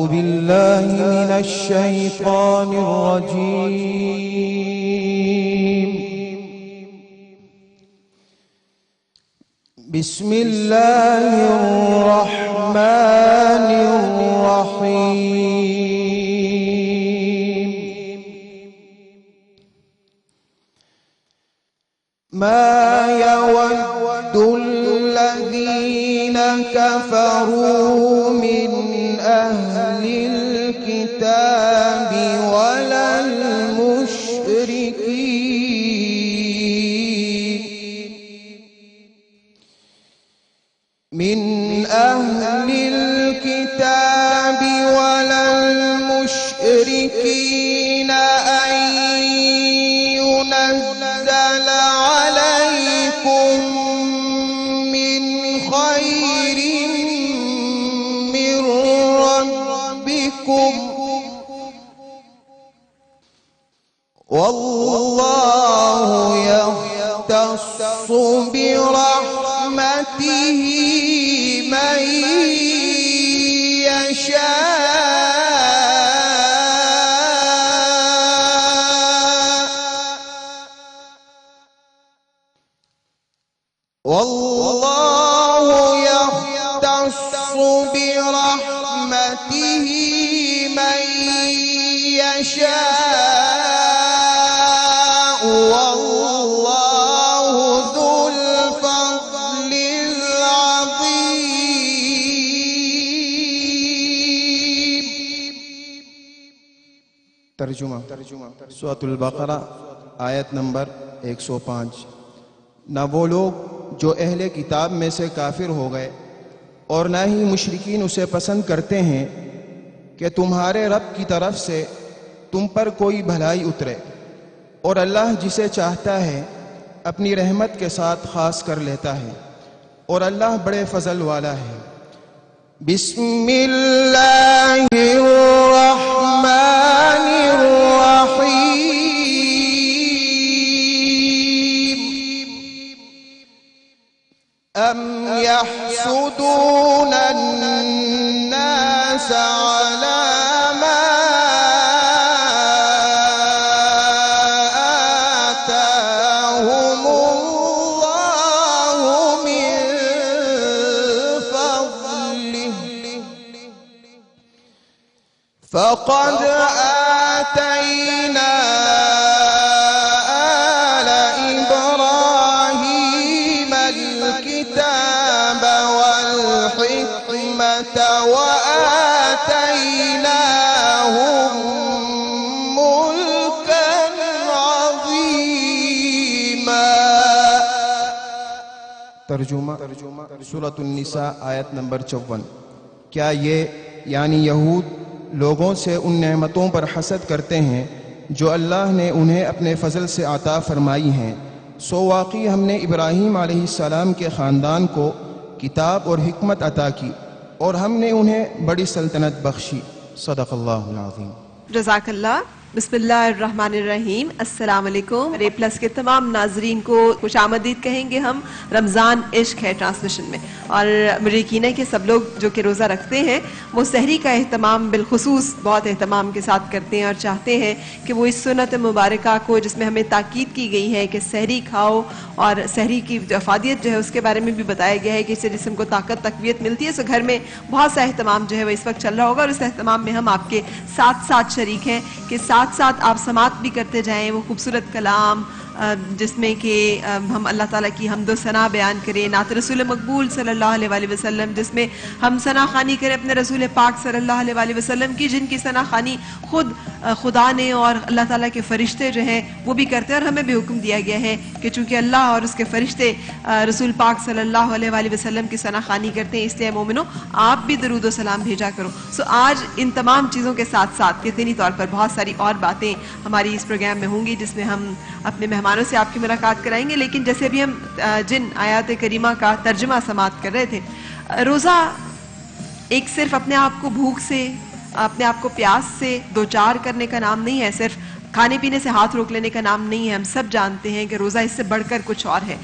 أعوذ بالله من الشيطان الرجيم. بسم الله الرحمن الرحيم. ما يود الذين كفروا من أهل الكتاب ولا المشركين من أهل الكتاب ولا المشركين أن ينزل عليكم من خير من ربكم والله يختص برحمته من يشاء والله يختص برحمته من يشاء والله ذو الفضل العظيم. ترجمہ سورۃ البقرہ آیت نمبر 105. نہ وہ لوگ جو اہل کتاب میں سے کافر ہو گئے اور نہ ہی مشرکین اسے پسند کرتے ہیں کہ تمہارے رب کی طرف سے تم پر کوئی بھلائی اترے، اور اللہ جسے چاہتا ہے اپنی رحمت کے ساتھ خاص کر لیتا ہے، اور اللہ بڑے فضل والا ہے. بسم اللہ الرحمن الرحیم. ام يحسدون الناس على ما آتاهم الله من فضله فقد آتينا آل إبراهيم الكتاب والحكمة وآتيناهم ملكا عظيما. ترجمہ سورۃ النساء آیت نمبر 54. کیا یہ یعنی یہود لوگوں سے ان نعمتوں پر حسد کرتے ہیں جو اللہ نے انہیں اپنے فضل سے عطا فرمائی ہیں؟ سو واقعی ہم نے ابراہیم علیہ السلام کے خاندان کو کتاب اور حکمت عطا کی اور ہم نے انہیں بڑی سلطنت بخشی. صدق اللہ العظیم. جزاک اللہ. بسم اللہ الرحمن الرحیم. السلام علیکم. رے پلس کے تمام ناظرین کو خوش آمدید کہیں گے ہم رمضان عشق ہے ٹرانسمیشن میں، اور مجھے یقین ہے کہ سب لوگ جو کہ روزہ رکھتے ہیں وہ سحری کا اہتمام بالخصوص بہت اہتمام کے ساتھ کرتے ہیں اور چاہتے ہیں کہ وہ اس سنت مبارکہ کو جس میں ہمیں تاکید کی گئی ہے کہ سحری کھاؤ، اور سحری کی جو افادیت جو ہے اس کے بارے میں بھی بتایا گیا ہے کہ اس سے جسم کو طاقت تقویت ملتی ہے. سو گھر میں بہت سا اہتمام جو ہے وہ اس وقت چل رہا ہوگا، اور اس اہتمام میں ہم آپ کے ساتھ ساتھ شریک ہیں کہ ساتھ ساتھ آپ سماعت بھی کرتے جائیں وہ خوبصورت کلام جس میں کہ ہم اللہ تعالیٰ کی حمد و ثنا بیان کریں، نعت رسول مقبول صلی اللہ علیہ وآلہ وسلم جس میں ہم ثنا خوانی کریں اپنے رسول پاک صلی اللہ علیہ وآلہ وسلم کی، جن کی ثنا خوانی خود خدا نے اور اللہ تعالیٰ کے فرشتے جو ہیں وہ بھی کرتے ہیں، اور ہمیں بھی حکم دیا گیا ہے کہ چونکہ اللہ اور اس کے فرشتے رسول پاک صلی اللہ علیہ وآلہ وسلم کی ثنا خوانی کرتے ہیں، اس لیے مومنوں آپ بھی درود و سلام بھیجا کرو. سو آج ان تمام چیزوں کے ساتھ ساتھ یقینی طور پر بہت ساری اور باتیں ہماری اس پروگرام میں ہوں گی جس میں ہم اپنے مہمانوں سے آپ کی ملاقات کرائیں گے. لیکن جیسے ابھی ہم جن آیات کریمہ کا ترجمہ سماعت کر رہے تھے، روزہ ایک صرف اپنے آپ کو بھوک سے، اپنے آپ کو پیاس سے دوچار کرنے کا نام نہیں ہے، صرف کھانے پینے سے ہاتھ روک لینے کا نام نہیں ہے. ہم سب جانتے ہیں کہ روزہ اس سے بڑھ کر کچھ اور ہے.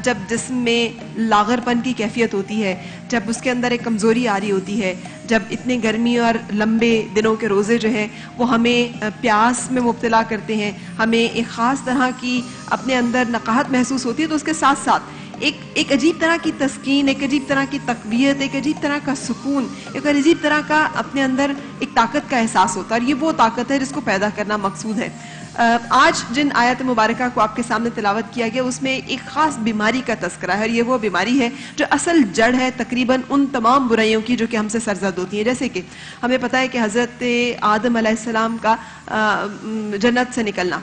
جب جسم میں لاغر پن کی کیفیت ہوتی ہے, جب اس کے اندر ایک کمزوری آ رہی ہوتی ہے, جب اتنے گرمی اور لمبے دنوں کے روزے جو ہیں وہ ہمیں پیاس میں مبتلا کرتے ہیں, ہمیں ایک خاص طرح کی اپنے اندر نقاہت محسوس ہوتی ہے, تو اس کے ساتھ ساتھ ایک عجیب طرح کی تسکین, ایک عجیب طرح کی تقویت, ایک عجیب طرح کا سکون, ایک عجیب طرح کا اپنے اندر ایک طاقت کا احساس ہوتا ہے, اور یہ وہ طاقت ہے جس کو پیدا کرنا مقصود ہے. آج جن آیت مبارکہ کو آپ کے سامنے تلاوت کیا گیا اس میں ایک خاص بیماری کا تذکرہ ہے, اور یہ وہ بیماری ہے جو اصل جڑ ہے تقریباً ان تمام برائیوں کی جو کہ ہم سے سرزد ہوتی ہیں. جیسے کہ ہمیں پتہ ہے کہ حضرت آدم علیہ السلام کا جنت سے نکلنا,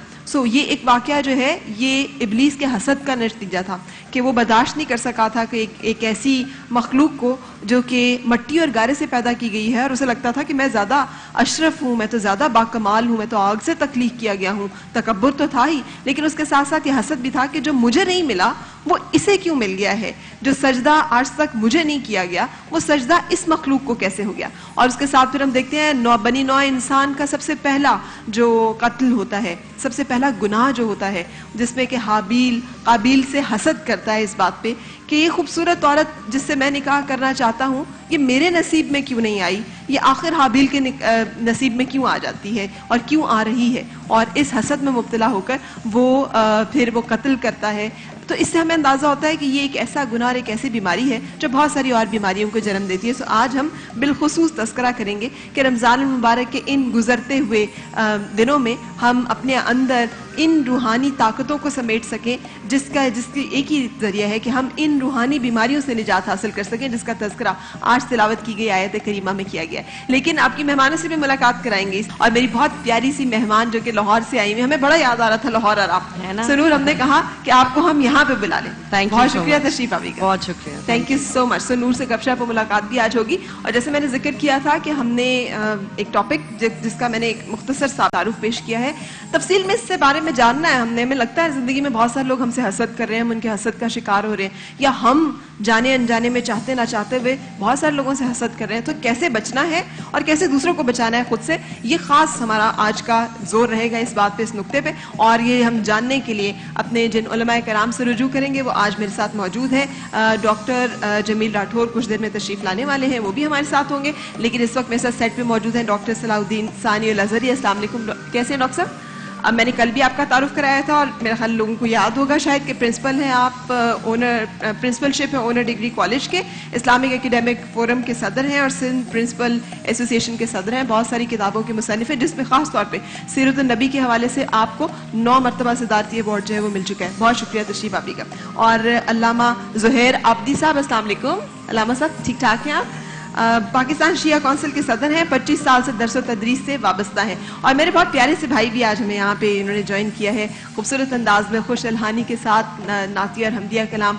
یہ ایک واقعہ جو ہے یہ ابلیس کے حسد کا نتیجہ تھا کہ وہ برداشت نہیں کر سکا تھا کہ ایک ایسی مخلوق کو جو کہ مٹی اور گارے سے پیدا کی گئی ہے, اور اسے لگتا تھا کہ میں زیادہ اشرف ہوں, میں تو زیادہ باکمال ہوں, میں تو آگ سے تخلیق کیا گیا ہوں. تکبر تو تھا ہی, لیکن اس کے ساتھ ساتھ یہ حسد بھی تھا کہ جو مجھے نہیں ملا وہ اسے کیوں مل گیا ہے, جو سجدہ آج تک مجھے نہیں کیا گیا وہ سجدہ اس مخلوق کو کیسے ہو گیا. اور اس کے ساتھ پھر ہم دیکھتے ہیں بنی نوع انسان کا سب سے پہلا جو قتل ہوتا ہے, سب سے پہلا گناہ جو ہوتا ہے, جس میں کہ حابیل قابیل سے حسد کرتا ہے اس بات پہ کہ یہ خوبصورت عورت جس سے میں نکاح کرنا چاہتا ہوں یہ میرے نصیب میں کیوں نہیں آئی, یہ آخر حابیل کے نصیب میں کیوں آ جاتی ہے اور کیوں آ رہی ہے, اور اس حسد میں مبتلا ہو کر وہ پھر وہ قتل کرتا ہے. تو اس سے ہمیں اندازہ ہوتا ہے کہ یہ ایک ایسا گناہ اور ایک ایسی بیماری ہے جو بہت ساری اور بیماریوں کو جنم دیتی ہے. آج ہم بالخصوص تذکرہ کریں گے کہ رمضان المبارک کے ان گزرتے ہوئے دنوں میں ہم اپنے اندر ان روحانی طاقتوں کو سمیٹ سکیں جس کی ایک ہی ذریعہ ہے کہ ہم ان روحانی بیماریوں سے نجات حاصل کر سکیں, جس کا تذکرہ آج تلاوت کی گئی آیت کریمہ میں کیا گیا ہے. لیکن آپ کی مہمانوں سے بھی ملاقات کرائیں گے, اور میری بہت پیاری سی مہمان جو کہ لاہور سے آئی ہوئی, ہمیں بڑا یاد آ رہا تھا لاہور اور آپ, سنور ہم نے کہا کہ آپ کو ہم یہاں پہ بلا لیں. بہت شکریہ تشریف آوی کا, بہت شکریہ, تھینک یو سو مچ. سنور سے گپ شپ و ملاقات بھی آج ہوگی, اور جیسے میں نے ذکر کیا تھا کہ ہم نے ایک ٹاپک جس کا میں نے ایک مختصر سا تعارف پیش کیا ہے, تفصیل میں اس سے بارے میں جاننا ہے. ہمیں لگتا ہے زندگی میں بہت سارے لوگ ہم سے حسد کر رہے ہیں, ہم ان کے حسد کا شکار ہو رہے ہیں, یا ہم جانے انجانے میں چاہتے نہ چاہتے ہوئے بہت سارے لوگوں سے حسد کر رہے ہیں. تو کیسے بچنا ہے اور کیسے دوسروں کو بچانا ہے خود سے, یہ خاص ہمارا آج کا زور رہے گا اس بات پہ, اس نقطے پہ. اور یہ ہم جاننے کے لیے اپنے جن علماء کرام سے رجوع کریں گے وہ آج میرے ساتھ موجود ہیں. ڈاکٹر جمیل راٹھور کچھ دیر میں تشریف لانے والے ہیں, وہ بھی ہمارے ساتھ ہوں گے, لیکن اس وقت میرے ساتھ سیٹ پہ موجود ہیں ڈاکٹر صلاح الدین ثانی الازہری. السلام علیکم, کیسے ہیں ڈاکٹر صاحب؟ اب میں نے کل بھی آپ کا تعارف کرایا تھا, اور میرا خیال لوگوں کو یاد ہوگا شاید کہ پرنسپل ہیں آپ, پرنسپلشپ ہے اونر ڈگری کالج کے, اسلامک اکیڈیمک فورم کے صدر ہیں, اور سندھ پرنسپل ایسوسیشن کے صدر ہیں. بہت ساری کتابوں کے مصنف ہیں, جس میں خاص طور پہ سیرت النبی کے حوالے سے آپ کو 9 مرتبہ صدارتی ایوارڈ جو ہے وہ مل چکا ہے. بہت شکریہ تشریف آوری کا. اور علامہ زہیر عابدی صاحب, السلام علیکم. علامہ صاحب ٹھیک ٹھاک ہیں آپ؟ پاکستان شیعہ کونسل کے صدر ہیں, 25 سال سے درس و تدریس سے وابستہ ہیں, اور میرے بہت پیارے سے بھائی بھی آج ہمیں یہاں پہ انہوں نے جوائن کیا ہے. خوبصورت انداز میں خوش الحانی کے ساتھ نعتیہ اور حمدیہ کلام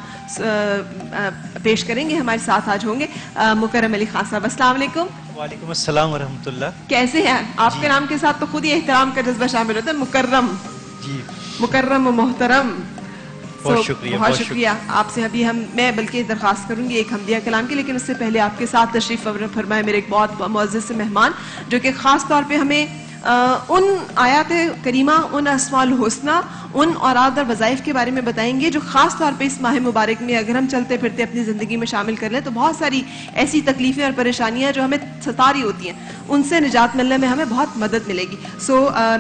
پیش کریں گے, ہمارے ساتھ آج ہوں گے مکرم علی خان صاحب. السلام علیکم. وعلیکم السلام ورحمۃ اللہ. کیسے ہیں آپ؟ کے نام کے ساتھ تو خود ہی احترام کا جذبہ شامل ہوتا ہے, مکرم. جی, مکرم و محترم. بہت شکریہ. بہت شکریہ آپ سے. ابھی میں بلکہ درخواست کروں گی ایک حمدیہ کلام کی, لیکن اس سے پہلے آپ کے ساتھ تشریف فرمائے میرے ایک بہت معزز سے مہمان, جو کہ خاص طور پہ ہمیں ان آیات کریمہ, ان اسماء الحسنہ, ان اوراد اور وظائف کے بارے میں بتائیں گے جو خاص طور پہ اس ماہ مبارک میں اگر ہم چلتے پھرتے اپنی زندگی میں شامل کر لیں تو بہت ساری ایسی تکلیفیں اور پریشانیاں جو ہمیں ستا رہی ہوتی ہیں, ان سے نجات ملنے میں ہمیں بہت مدد ملے گی.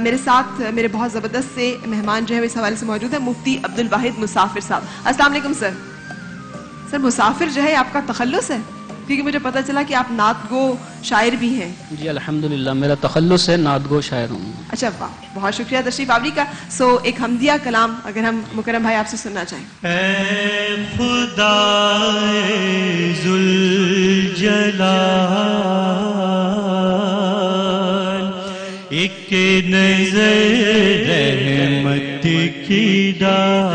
میرے ساتھ میرے بہت زبردست سے مہمان جو ہے اس حوالے سے موجود ہیں, مفتی عبدالواحد مسافر صاحب. السلام علیکم سر. سر مسافر جو ہے آپ کا تخلص ہے؟ کیونکہ مجھے پتہ چلا کہ آپ نعت گو شاعر بھی ہیں. جی الحمدللہ, میرا تخلص ہے, نعت گو شاعر ہوں. اچھا واہ, بہت شکریہ تشریف آوری کا. ایک حمدیہ کلام اگر ہم مکرم بھائی آپ سے سننا چاہیں. اے خدا ذوالجلال, ایک نظر رحمت کی ڈال,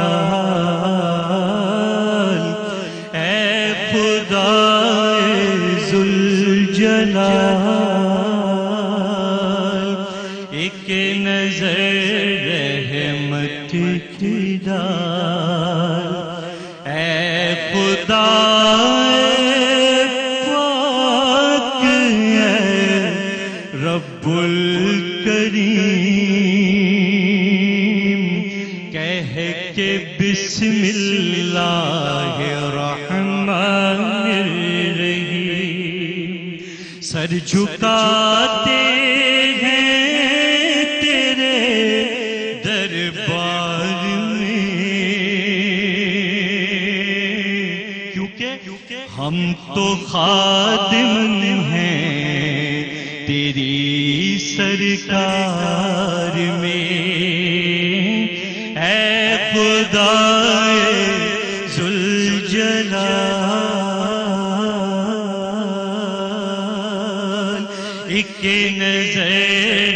اے خدا ذوالجلال, ایک نظر رحمت کی ڈال, اے خدا پاک اے رب الکریم, بسم اللہ الرحمن الرحیم سر جھکاتے ہیں تیرے دربار میں، کیونکہ ہم تو خادم ہیں تیری سرکار میں، اے خدائے ذوالجلال، ایک نظر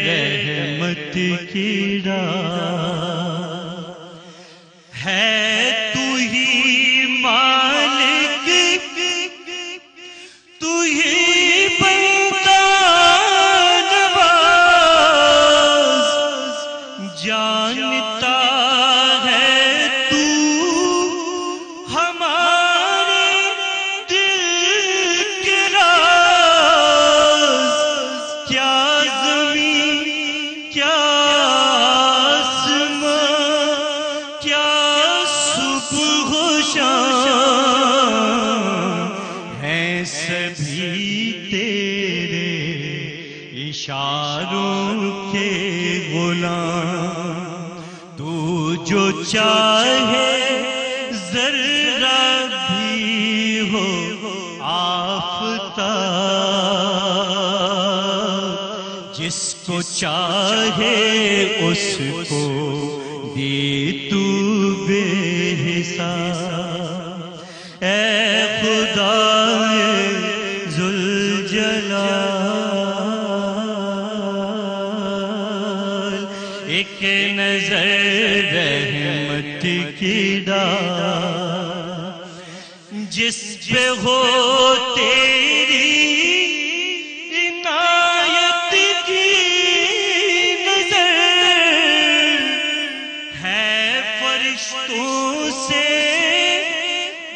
رحمت کی ڈال ہے، تو ہی مالک، تو ہی بندہ نواز، جانتا ہے تو ہمارے دل کے راز، کیا زمین کیا آسمان کیا صبح و شام ہیں سبھی تیرے اشاروں کے غلام، تو جو چاہے ذرہ بھی ہو آفتاب، جس کو چاہے اس کو دے تو بے حساب، اے خدائے ذوالجلال، ایک نظر رحمت کی ڈال، جس پہ ہو تیری عنایت کی نظر، ہے فرشتوں سے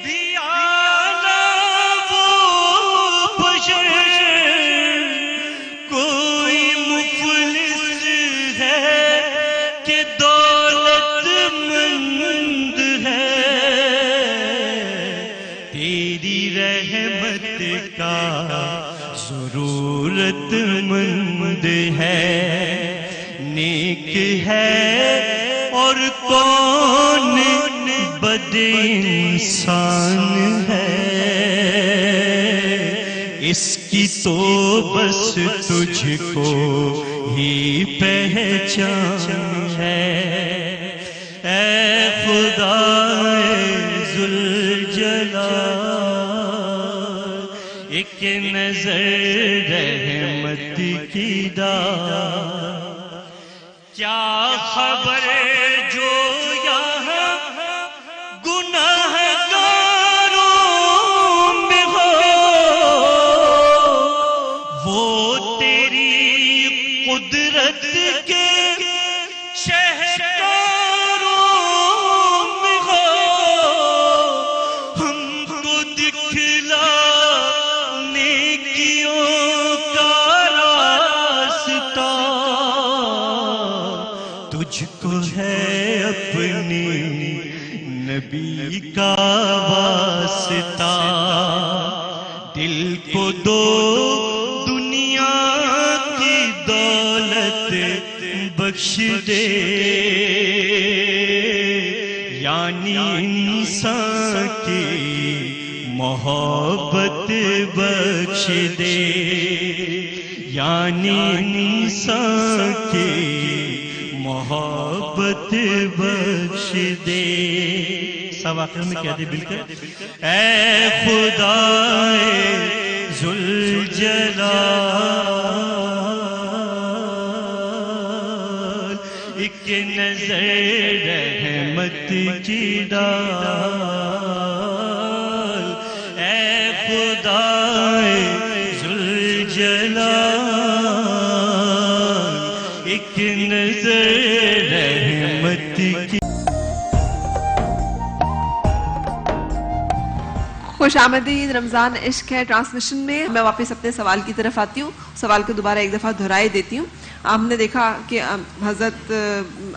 بھی اعلیٰ وہ بشر، کوئی مفلس ہے کہ دولت مند ہے، تیری رحمت کا ضرورت مند ہے، نیک ہے اور کون بد انسان ہے، اس کی تو بس تجھ کو ہی پہچان ہے، اے خدائے ذوالجلال، ایک نظر رحمت کی ڈال، کیا خبر جو یہاں گناہگاروں میں ہو، وہ تیری قدرت کے شہکاروں میں ہو، ہم کو دکھلا نیکیوں کا راستہ، تجھ کو ہے اپنی نبی کا واسطہ، دل کو دو دنیا کی دولت بخش دے، یعنی انسان کی محبت بخش دے، یعنی انسان کی محبت بخش دے، سب آخر میں کہہ دے بالکل، اے خدائے ذوالجلال، ایک نظر رحمت کی ڈال، اے خدائے ذوالجلال، ایک نظر رحمت کی۔ خوش آمدید رمضان عشق ہے ٹرانسمیشن میں۔ میں واپس اپنے سوال کی طرف آتی ہوں، سوال کو دوبارہ ایک دفعہ دہرائے دیتی ہوں۔ ہم نے دیکھا کہ حضرت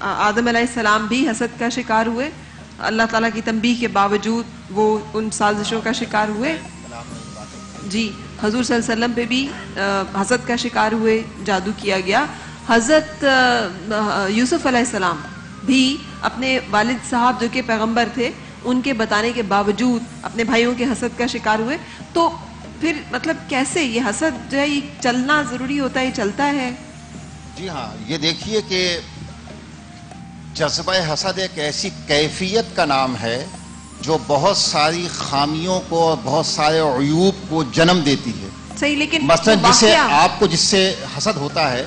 آدم علیہ السلام بھی حسد کا شکار ہوئے اللہ تعالیٰ کی تنبیہ کے باوجود وہ ان سازشوں کا شکار ہوئے؟ جی حضور صلی اللہ علیہ وسلم پہ بھی حسد کا شکار ہوئے، جادو کیا گیا. حضرت یوسف علیہ السلام بھی اپنے والد صاحب جو کہ پیغمبر تھے ان کے بتانے کے باوجود اپنے بھائیوں کے حسد کا شکار ہوئے. تو پھر مطلب کیسے یہ حسد جو ہے یہ چلنا ضروری ہوتا ہے، یہ چلتا ہے؟ جی ہاں، یہ دیکھیے کہ جذبہ حسد ایک ایسی کیفیت کا نام ہے جو بہت ساری خامیوں کو اور بہت سارے عیوب کو جنم دیتی ہے. صحیح، لیکن مثلا جسے واقعہ- آپ کو جس سے حسد ہوتا ہے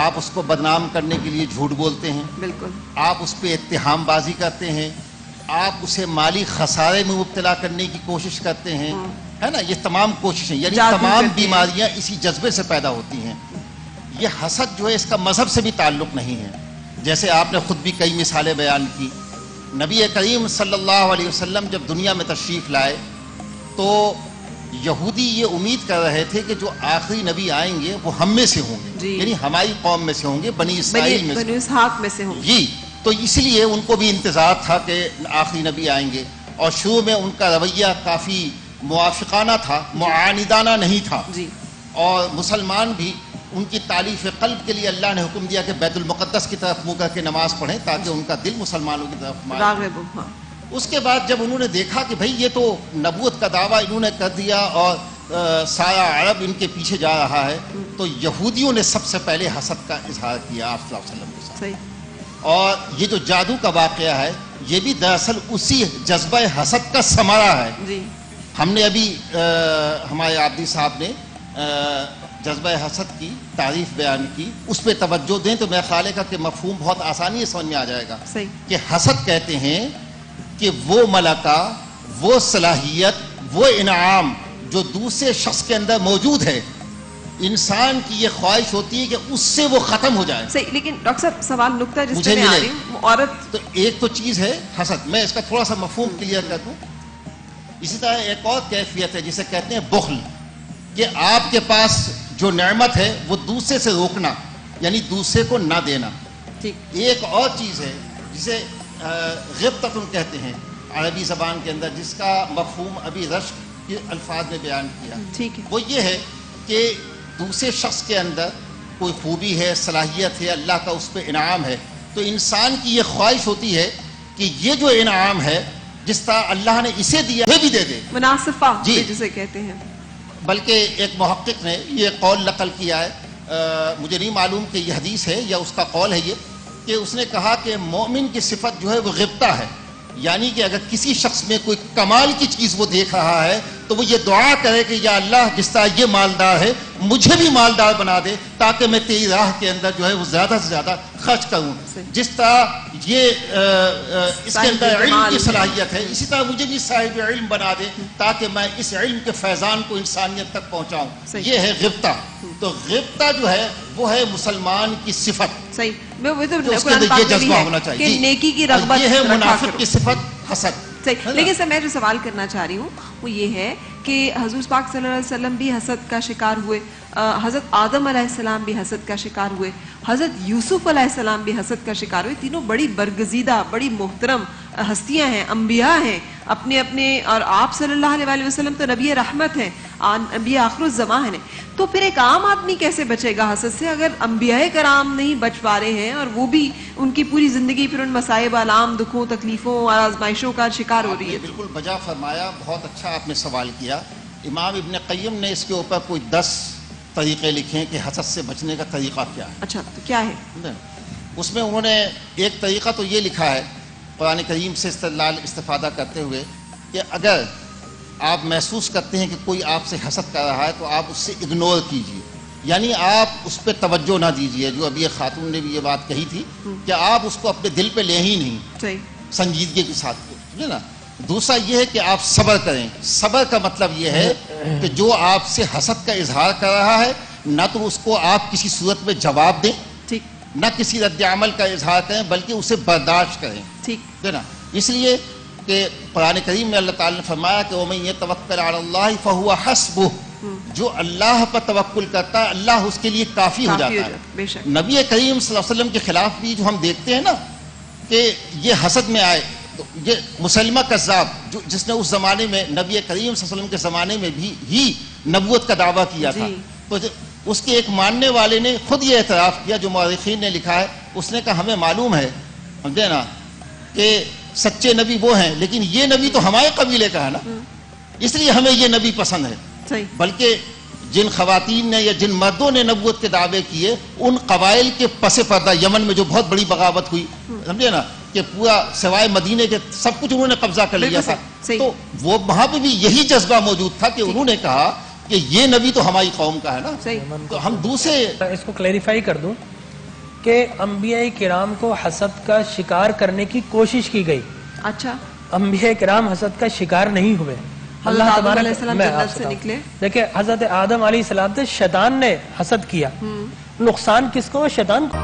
آپ اس کو بدنام کرنے کے لیے جھوٹ بولتے ہیں، بالکل آپ اس پہ اتہام بازی کرتے ہیں، آپ اسے مالی خسارے میں مبتلا کرنے کی کوشش کرتے ہیں، ہے نا. یہ تمام کوششیں یعنی جادو تمام کرتے ہیں. بیماریاں اسی جذبے سے پیدا ہوتی ہیں. یہ حسد جو ہے اس کا مذہب سے بھی تعلق نہیں ہے. جیسے آپ نے خود بھی کئی مثالیں بیان کی. نبی کریم صلی اللہ علیہ وسلم جب دنیا میں تشریف لائے تو یہودی یہ امید کر رہے تھے کہ جو آخری نبی آئیں گے وہ ہم میں سے ہوں گے، جی. یعنی ہماری قوم میں سے ہوں گے، بنی اسرائیل میں سے. بنو اسحاق میں سے ہوں. جی تو اس لیے ان کو بھی انتظار تھا کہ آخری نبی آئیں گے، اور شروع میں ان کا رویہ کافی موافقانہ تھا، معاندانہ نہیں تھا. جی اور مسلمان بھی ان کی تالیف قلب کے لیے اللہ نے حکم دیا کہ بیت المقدس کی طرف منہ کر کے نماز پڑھیں تاکہ ان کا دل مسلمانوں کی طرف مائل. راغب ہوں. ہاں اس کے بعد جب انہوں نے دیکھا کہ بھئی یہ تو نبوت کا دعویٰ انہوں نے کر دیا اور سارا عرب ان کے پیچھے جا رہا ہے، تو یہودیوں نے سب سے پہلے حسد کا اظہار کیا آپ صلی اللہ علیہ وسلم کے ساتھ. صحیح. اور یہ جو جادو کا واقعہ ہے یہ بھی دراصل اسی جذبہ حسد کا ثمرہ ہے. جی ہم نے ابھی ہمارے عابدی صاحب نے جذبہ حسد کی تعریف بیان کی، اس پہ توجہ دیں تو میرا خیال ہے کہ مفہوم بہت آسانی سے سمجھ میں آ جائے گا. صحیح. کہ حسد کہتے ہیں کہ وہ ملکہ، وہ صلاحیت، وہ انعام جو دوسرے شخص کے اندر موجود ہے، انسان کی یہ خواہش ہوتی ہے کہ اس سے وہ ختم ہو جائے. صحیح. لیکن ڈاکٹر صاحب سوال نکتہ جس مجھے پہ میں آ ملے. رہی ہوں، عورت تو ایک تو چیز ہے حسد، میں اس کا تھوڑا سا مفہوم کلیئر کر دوں. اسی طرح ایک اور کیفیت ہے جسے کہتے ہیں بخل، کہ آپ کے پاس جو نعمت ہے وہ دوسرے سے روکنا، یعنی دوسرے کو نہ دینا. ٹھیک. ایک اور چیز ہے جسے غبطۃ کہتے ہیں عربی زبان کے اندر، جس کا مفہوم ابھی رشک کے الفاظ میں بیان کیا. ٹھیک ہے. وہ یہ ہے کہ دوسرے شخص کے اندر کوئی خوبی ہے، صلاحیت ہے، اللہ کا اس پہ انعام ہے، تو انسان کی یہ خواہش ہوتی ہے کہ یہ جو انعام ہے جس طرح اللہ نے اسے دیا ہے بھی دے دے. مناسفہ جی. جسے کہتے ہیں. بلکہ ایک محقق نے یہ قول نقل کیا ہے، مجھے نہیں معلوم کہ یہ حدیث ہے یا اس کا قول ہے یہ، کہ اس نے کہا کہ مومن کی صفت جو ہے وہ غبطہ ہے. یعنی کہ اگر کسی شخص میں کوئی کمال کی چیز وہ دیکھ رہا ہے تو وہ یہ دعا کرے کہ یا اللہ جس طرح یہ مالدار ہے مجھے بھی مالدار بنا دے تاکہ میں تیری راہ کے اندر جو ہے وہ زیادہ سے زیادہ خرچ کروں. جس طرح یہ اس کے اندر علم کی صلاحیت ہے اسی طرح مجھے بھی صاحب علم بنا دے تاکہ میں اس علم کے فیضان کو انسانیت تک پہنچاؤں. یہ ہے غبطہ. تو غبطہ جو ہے وہ ہے مسلمان کی صفت. صحیح. میں وہ تو اس کے قرآن اندر پاک یہ میں بھی جذبہ ہے ہونا چاہیے. کہ نیکی کی رغبت یہ ہے رکھا منافق کرو. کی صفت حسد. صحیح. لیکن سر میں جو سوال کرنا چاہ رہی ہوں وہ یہ ہے کہ حضور پاک صلی اللہ علیہ وسلم بھی حسد کا شکار ہوئے، حضرت آدم علیہ السلام بھی حسد کا شکار ہوئے، حضرت یوسف علیہ السلام بھی حسد کا شکار ہوئے. تینوں بڑی برگزیدہ، بڑی محترم ہستیاں ہیں، انبیاء ہیں اپنے اپنے، اور آپ صلی اللہ علیہ وسلم تو نبی رحمت ہیں، نبی آخر الزمان ہیں. تو پھر ایک عام آدمی کیسے بچے گا حسد سے اگر انبیاء کرام نہیں بچ پا رہے ہیں اور وہ بھی ان کی پوری زندگی پھر ان مصائب، آلام، دکھوں، تکلیفوں اور آزمائشوں کا شکار ہو رہی ہے؟ بالکل بجا فرمایا، بہت اچھا آپ نے سوال کیا. امام ابن قیم نے اس کے اوپر کوئی 10 طریقے لکھے ہیں کہ حسد سے بچنے کا طریقہ کیا ہے. اچھا تو کیا ہے؟ اس میں انہوں نے ایک طریقہ تو یہ لکھا ہے قرآن کریم سے استفادہ کرتے ہوئے کہ اگر آپ محسوس کرتے ہیں کہ کوئی آپ سے حسد کر رہا ہے تو آپ اس سے اگنور کیجیے، یعنی آپ اس پہ توجہ نہ دیجیے. جو ابھی ایک خاتون نے بھی یہ بات کہی تھی کہ آپ اس کو اپنے دل پہ لیں ہی نہیں. صحیح. سنجیدگی کے ساتھ ہے نا. دوسرا یہ ہے کہ آپ صبر کریں. صبر کا مطلب یہ ہے کہ جو آپ سے حسد کا اظہار کر رہا ہے نہ تو اس کو آپ کسی صورت میں جواب دیں، ٹھیک. نہ کسی رد عمل کا اظہار کریں، بلکہ اسے برداشت کریں. ٹھیک ہے نا. اس لیے کہ قرآن کریم میں اللہ تعالیٰ نے فرمایا کہ وَمَن يَتَوَكَّلْ عَلَى اللَّهِ فَهُوَ حَسْبُهُ، جو اللہ پر توکل کرتا ہے اللہ اس کے لیے کافی ہو جاتا ہے. بے شک. نبی کریم صلی اللہ علیہ وسلم کے خلاف بھی جو ہم دیکھتے ہیں نا کہ یہ حسد میں آئے، تو یہ مسلمہ کذاب جس نے اس زمانے میں نبی کریم صلی اللہ علیہ وسلم کے زمانے میں بھی ہی نبوت کا دعویٰ کیا تھا، تو اس کے ایک ماننے والے نے خود یہ اعتراف کیا، جو مورخین نے لکھا ہے، اس نے کہا ہمیں معلوم ہے سمجھے نا کہ سچے نبی وہ ہیں، لیکن یہ نبی تو ہمارے قبیلے کا ہے نا، اس لیے ہمیں یہ نبی پسند ہے۔ بلکہ جن خواتین نے یا جن مردوں نے نبوت کے دعوے کیے، ان قبائل کے پس پردہ یمن میں جو بہت بڑی بغاوت ہوئی، سمجھے نا، کہ پورا سوائے مدینے کے سب کچھ انہوں نے قبضہ کر لیا تھا، تو وہ وہاں پہ بھی یہی جذبہ موجود تھا کہ انہوں نے کہا کہ یہ نبی تو ہماری قوم کا ہے نا۔ تو ہم دوسرے اس کو کلیریفائی کر دوں کہ انبیاء کرام کو حسد کا شکار کرنے کی کوشش کی گئی، اچھا، انبیاء کرام حسد کا شکار نہیں ہوئے۔ اللہ آدم علیہ السلام جنت سے نکلے، دیکھیں حضرت آدم علیہ السلام سے شیطان نے حسد کیا، نقصان کس کو؟ شیطان کو۔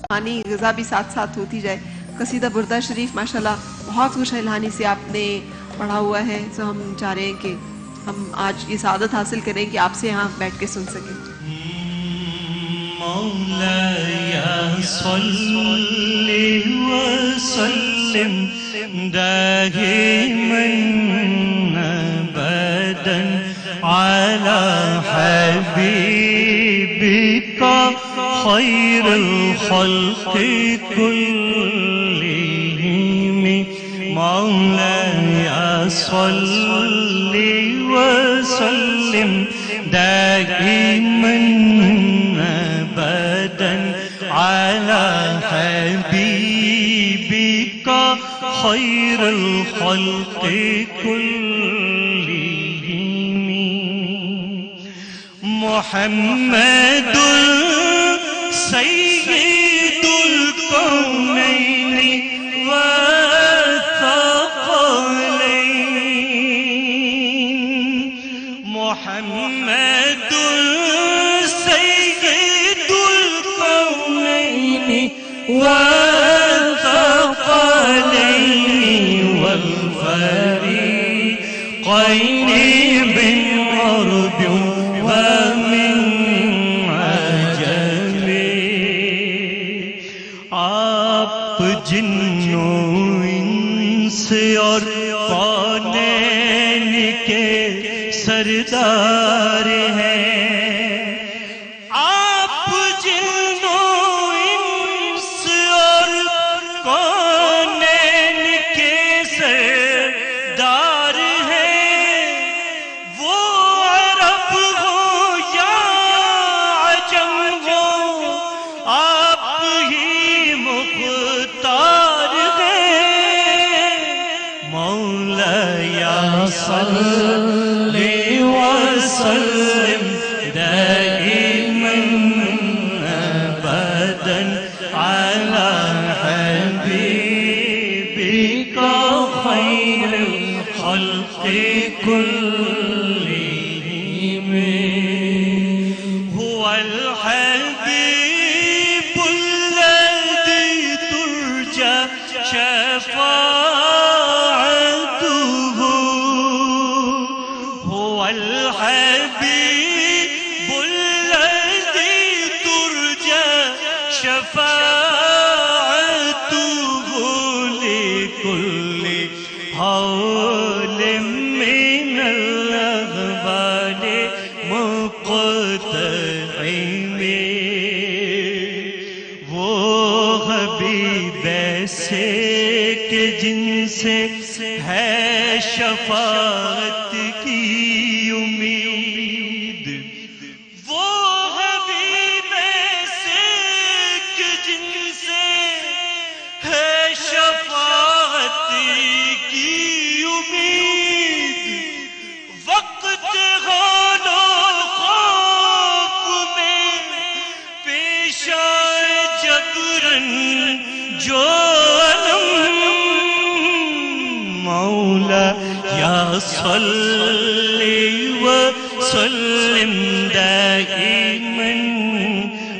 روحانی غذا بھی ساتھ ساتھ ہوتی جائے۔ قصیدہ بردہ شریف ماشاءاللہ بہت کچھ الہانی سے آپ نے پڑھا ہوا ہے، تو ہم چاہ رہے ہیں کہ ہم آج یہ سعادت حاصل کریں کہ آپ سے یہاں بیٹھ کے سن سکیں۔ مولاي صل وسلم دائما ابدا على حبيبك خير الخلق كلهم مولاي صل وسلم دائما ابدا على حبيبك خير الخلق كلهم محمد سيد الكونين والثقلين محمد سيد الكونين والثقلين والفريقين من عرب ومن عجم آپ جنوں انس اور کونین کے سردار ہیں، آپ جنوں انس اور کونین کے سردار ہیں، وہ عرب ہو یا عجم ہو آپ ہی مختار ہیں۔ مولاي صل وسلم دائما ابدا على حبيبك خير الخلق كلهم هو الحبيب الذي ترجى شفاعته هو الحبيب الذي ترجى شفاعته لكل حول من الأغبال مقتحم وہ حبیب ایسے کہ جن سے ہے شفاعت کی امید، وہ حبیب ایسے کہ جن سے ہے شفاعت کی امید، وقت حال و خوف میں پیش آئے جبرن جو علم مولا یا صلی وسلم دائما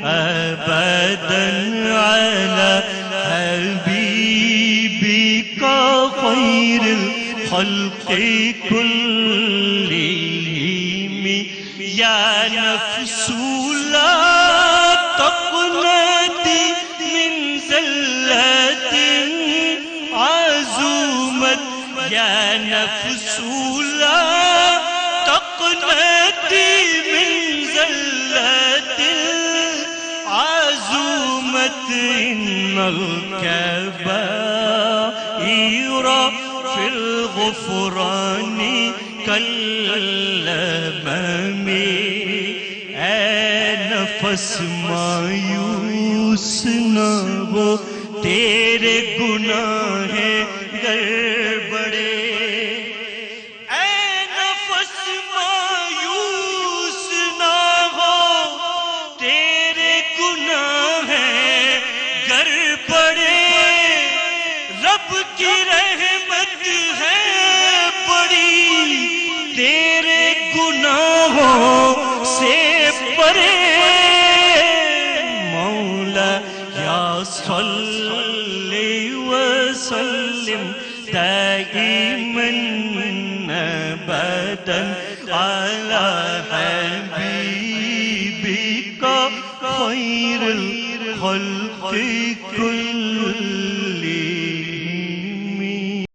ابدا على حبيبك خير الخلق كلهم يا نفس لا تقنطي من زلة عزومت يا نفس لا تقنطي من زلة عزومت إن الكبائر في الغفران كالأمم اے نفس مایوس نہ ہو تیرے گناہ گر بڑے اے نفس مایوس نہ ہو تیرے گناہ گر بڑے رب کی رحمت ہے بڑی تیرے گناہوں سے پرے مولا یا صلی وسلم دائما ابدا على حبيبك خير الخلق كل